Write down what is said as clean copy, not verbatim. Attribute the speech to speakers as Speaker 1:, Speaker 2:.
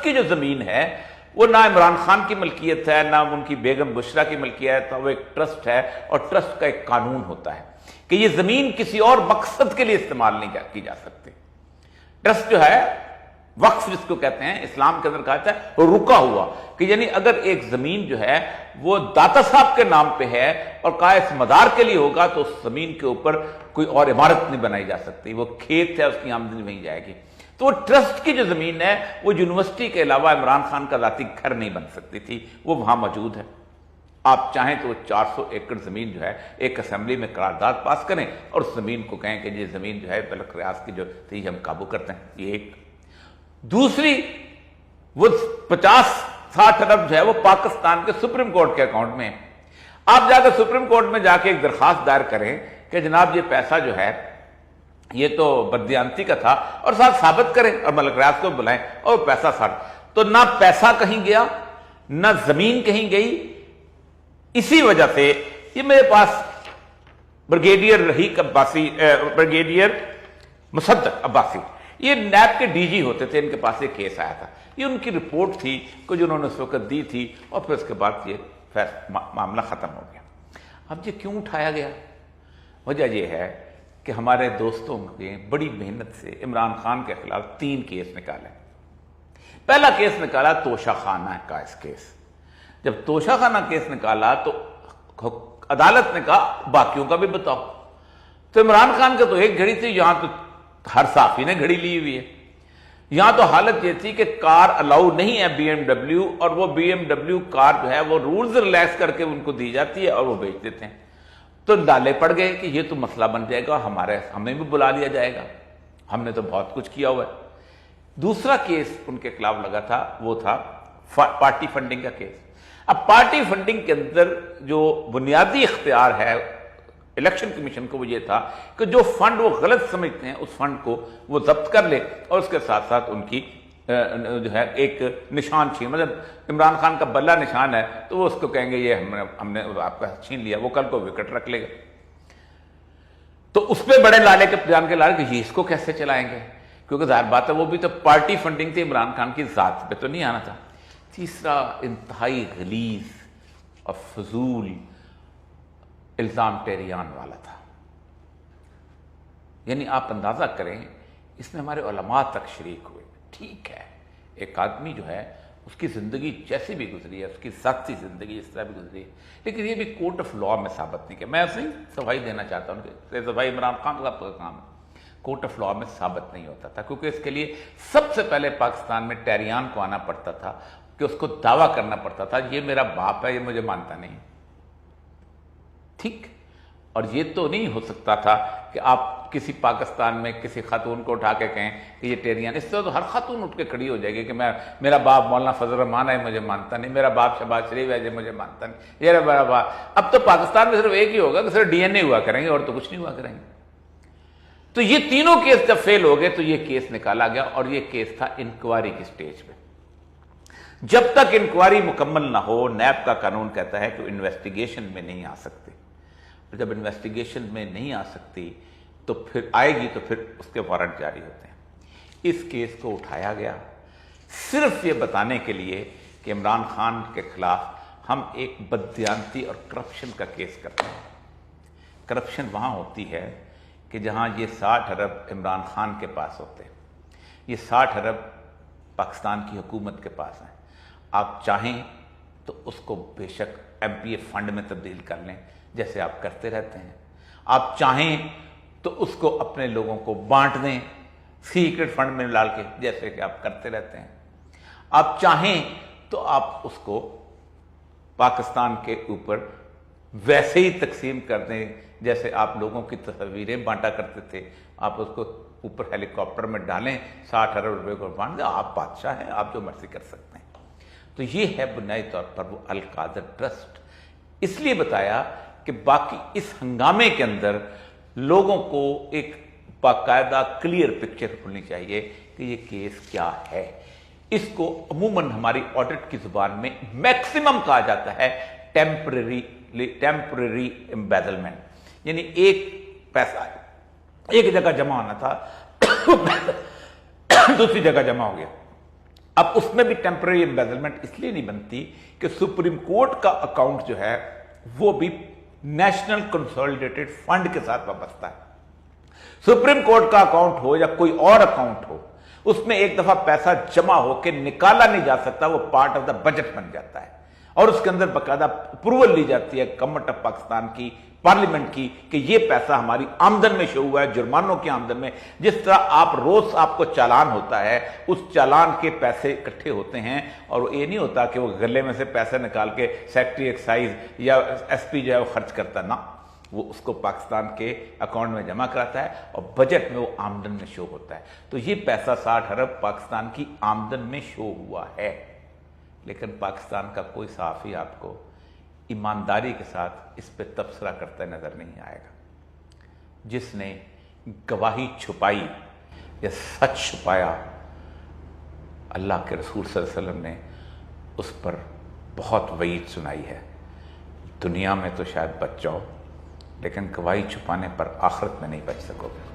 Speaker 1: کی جو زمین ہے وہ نہ عمران خان کی ملکیت ہے نہ ان کی بیگم بشرا کی ملکیت ہے، وہ ایک ٹرسٹ ہے، اور ٹرسٹ کا ایک قانون ہوتا ہے کہ یہ زمین کسی اور مقصد کے لیے استعمال نہیں کی جا سکتی۔ ٹرسٹ جو ہے، وقف جس کو کہتے ہیں، اسلام کے اندر کہا جاتا ہے رکا ہوا، کہ یعنی اگر ایک زمین جو ہے وہ داتا صاحب کے نام پہ ہے اور قائس مدار کے لیے ہوگا تو اس زمین کے اوپر کوئی اور عمارت نہیں بنائی جا سکتی، وہ کھیت ہے، اس کی آمدنی وہیں جائے گی۔ تو وہ ٹرسٹ کی جو زمین ہے وہ یونیورسٹی کے علاوہ عمران خان کا ذاتی گھر نہیں بن سکتی تھی، وہ وہاں موجود ہے۔ آپ چاہیں تو وہ 400 ایکڑ زمین جو ہے ایک اسمبلی میں قرارداد پاس کریں اور اس زمین کو کہیں کہ یہ زمین جو ہے بلک ریاض کی جو تھی ہم قابو کرتے ہیں، یہ ایک۔ دوسری، وہ 50-60 ارب جو ہے وہ پاکستان کے سپریم کورٹ کے اکاؤنٹ میں ہے۔ آپ جا کے سپریم کورٹ میں جا کے ایک درخواست دائر کریں کہ جناب یہ پیسہ جو ہے یہ تو بددیانتی کا تھا، اور ساتھ ثابت کریں اور ملک ریاض کو بلائیں اور پیسہ تو نہ پیسہ کہیں گیا نہ زمین کہیں گئی۔ اسی وجہ سے یہ میرے پاس بریگیڈیئر رحیق عباسی، بریگیڈیئر مصدق عباسی، یہ نیب کے ڈی جی ہوتے تھے، ان کے پاس ایک کیس آیا تھا، یہ ان کی رپورٹ تھی کہ جو انہوں نے اس وقت دی تھی، اور پھر اس کے بعد یہ معاملہ ختم ہو گیا۔ اب یہ کیوں اٹھایا گیا؟ وجہ یہ ہے کہ ہمارے دوستوں نے بڑی محنت سے عمران خان کے خلاف 3 کیس نکالے۔ پہلا کیس نکالا توشہ خانہ کا کیس۔ جب توشہ خانہ کیس نکالا تو عدالت نے کہا باقیوں کا بھی بتاؤ، تو عمران خان کا تو ایک گھڑی تھی، یہاں تو ہر صحافی نے گھڑی لی ہوئی ہے۔ یہاں تو حالت یہ تھی کہ کار الاؤ نہیں ہے بی ایم ڈبلیو، اور وہ بی ایم ڈبلیو کار جو ہے وہ رولز ریلیکس کر کے ان کو دی جاتی ہے اور وہ بیچ دیتے ہیں۔ تو ڈالے پڑ گئے کہ یہ تو مسئلہ بن جائے گا، ہمیں بھی بلا لیا جائے گا، ہم نے تو بہت کچھ کیا ہوا ہے۔ دوسرا کیس ان کے خلاف لگا تھا وہ تھا پارٹی فنڈنگ کا کیس۔ اب پارٹی فنڈنگ کے اندر جو بنیادی اختیار ہے الیکشن کمیشن کو وہ یہ تھا کہ جو فنڈ وہ غلط سمجھتے ہیں اس فنڈ کو وہ ضبط کر لے، اور اس کے ساتھ ساتھ ان کی جو ہے ایک نشان چھین، مطلب عمران خان کا بلہ نشان ہے تو وہ اس کو کہیں گے یہ ہم نے آپ کا چھین لیا، وہ کل کو وکٹ رکھ لے گا۔ تو اس پہ بڑے لالے کے جان کے لالے کہ یہ اس کو کیسے چلائیں گے، کیونکہ ظاہر بات ہے وہ بھی تو پارٹی فنڈنگ تھی، عمران خان کی ذات پہ تو نہیں آنا تھا۔ تیسرا انتہائی غلیظ اور فضول الزام ٹیریان والا تھا، یعنی آپ اندازہ کریں اس میں ہمارے علماء تک شریک ہوئے۔ ٹھیک ہے، ایک آدمی جو ہے اس کی زندگی جیسی بھی گزری ہے، اس کی ذاتی زندگی اس طرح بھی گزری ہے، لیکن یہ بھی کورٹ آف لاء میں ثابت نہیں کیا۔ میں اسے صفائی دینا چاہتا ہوں کہ صفائی عمران خان صاحب کا کام ہے، کورٹ آف لاء میں ثابت نہیں ہوتا تھا، کیونکہ اس کے لیے سب سے پہلے پاکستان میں ٹیریان کو آنا پڑتا تھا کہ اس کو دعویٰ کرنا پڑتا تھا یہ میرا باپ ہے، یہ مجھے مانتا نہیں۔ ٹھیک، اور یہ تو نہیں ہو سکتا تھا کہ آپ کسی پاکستان میں کسی خاتون کو اٹھا کے کہیں کہ یہ ٹیریان، اس سے تو ہر خاتون اٹھ کے کھڑی ہو جائے گی کہ میرا باپ مولانا فضل الرحمان ہے مجھے مانتا نہیں، میرا باپ شہباز شریف ہے مجھے مانتا نہیں، یہ میرا باپ۔ اب تو پاکستان میں صرف ایک ہی ہوگا کہ صرف ڈی این اے ہوا کریں گے اور تو کچھ نہیں ہوا کریں گے۔ تو یہ تینوں کیس جب فیل ہو گئے تو یہ کیس نکالا گیا، اور یہ کیس تھا انکوائری کی سٹیج پہ۔ جب تک انکوائری مکمل نہ ہو، نیب کا قانون کہتا ہے کہ انویسٹیگیشن میں نہیں آ سکتے، اور جب انویسٹیگیشن میں نہیں آ سکتی تو پھر آئے گی تو پھر اس کے وارنٹ جاری ہوتے ہیں۔ اس کیس کو اٹھایا گیا صرف یہ بتانے کے لیے کہ عمران خان کے خلاف ہم ایک بددیانتی اور کرپشن کا کیس کرتے ہیں۔ کرپشن وہاں ہوتی ہے کہ جہاں یہ 60 ارب عمران خان کے پاس ہوتے ہیں، یہ 60 ارب پاکستان کی حکومت کے پاس ہیں۔ آپ چاہیں تو اس کو بے شک ایم پی اے فنڈ میں تبدیل کر لیں جیسے آپ کرتے رہتے ہیں، آپ چاہیں تو اس کو اپنے لوگوں کو بانٹ دیں سیکرٹ فنڈ میں ڈال کے جیسے کہ آپ کرتے رہتے ہیں، آپ چاہیں تو آپ اس کو پاکستان کے اوپر ویسے ہی تقسیم کر دیں جیسے آپ لوگوں کی تصویریں بانٹا کرتے تھے، آپ اس کو اوپر ہیلی کاپٹر میں ڈالیں، 60 ارب روپے کو بانٹ دیں، آپ بادشاہ ہیں، آپ جو مرضی کر سکتے ہیں۔ تو یہ ہے بنیادی طور پر وہ القادر ٹرسٹ۔ اس لیے بتایا کہ باقی اس ہنگامے کے اندر لوگوں کو ایک باقاعدہ کلیئر پکچر ہونی چاہیے کہ یہ کیس کیا ہے۔ اس کو عموماً ہماری آڈٹ کی زبان میں میکسیمم کہا جاتا ہے ٹیمپرری امبیزلمنٹ، یعنی ایک پیسہ ایک جگہ جمع ہونا تھا دوسری جگہ جمع ہو گیا۔ اب اس میں بھی ٹیمپرری امبیزلمنٹ اس لیے نہیں بنتی کہ سپریم کورٹ کا اکاؤنٹ جو ہے وہ بھی نیشنل کنسولیڈیٹڈ فنڈ کے ساتھ وابستہ ہے. سپریم کورٹ کا اکاؤنٹ ہو یا کوئی اور اکاؤنٹ ہو، اس میں ایک دفعہ پیسہ جمع ہو کے نکالا نہیں جا سکتا، وہ پارٹ آف دا بجٹ بن جاتا ہے اور اس کے اندر باقاعدہ اپروول لی جاتی ہے گورنمنٹ آف پاکستان کی، پارلیمنٹ کی، کہ یہ پیسہ ہماری آمدن میں شو ہوا ہے، جرمانوں کی آمدن میں. جس طرح آپ روز آپ کو چالان ہوتا ہے، اس چالان کے پیسے اکٹھے ہوتے ہیں اور یہ نہیں ہوتا کہ وہ گلے میں سے پیسے نکال کے سیکٹری ایکسائز یا ایس پی جو ہے وہ خرچ کرتا، نہ، وہ اس کو پاکستان کے اکاؤنٹ میں جمع کراتا ہے اور بجٹ میں وہ آمدن میں شو ہوتا ہے. تو یہ پیسہ 60 ارب پاکستان کی آمدن میں شو ہوا ہے، لیکن پاکستان کا کوئی صحافی آپ کو ایمانداری کے ساتھ اس پہ تبصرہ کرتا نظر نہیں آئے گا. جس نے گواہی چھپائی یا سچ چھپایا، اللہ کے رسول صلی اللہ علیہ وسلم نے اس پر بہت وعید سنائی ہے. دنیا میں تو شاید بچ جاؤ، لیکن گواہی چھپانے پر آخرت میں نہیں بچ سکو گے.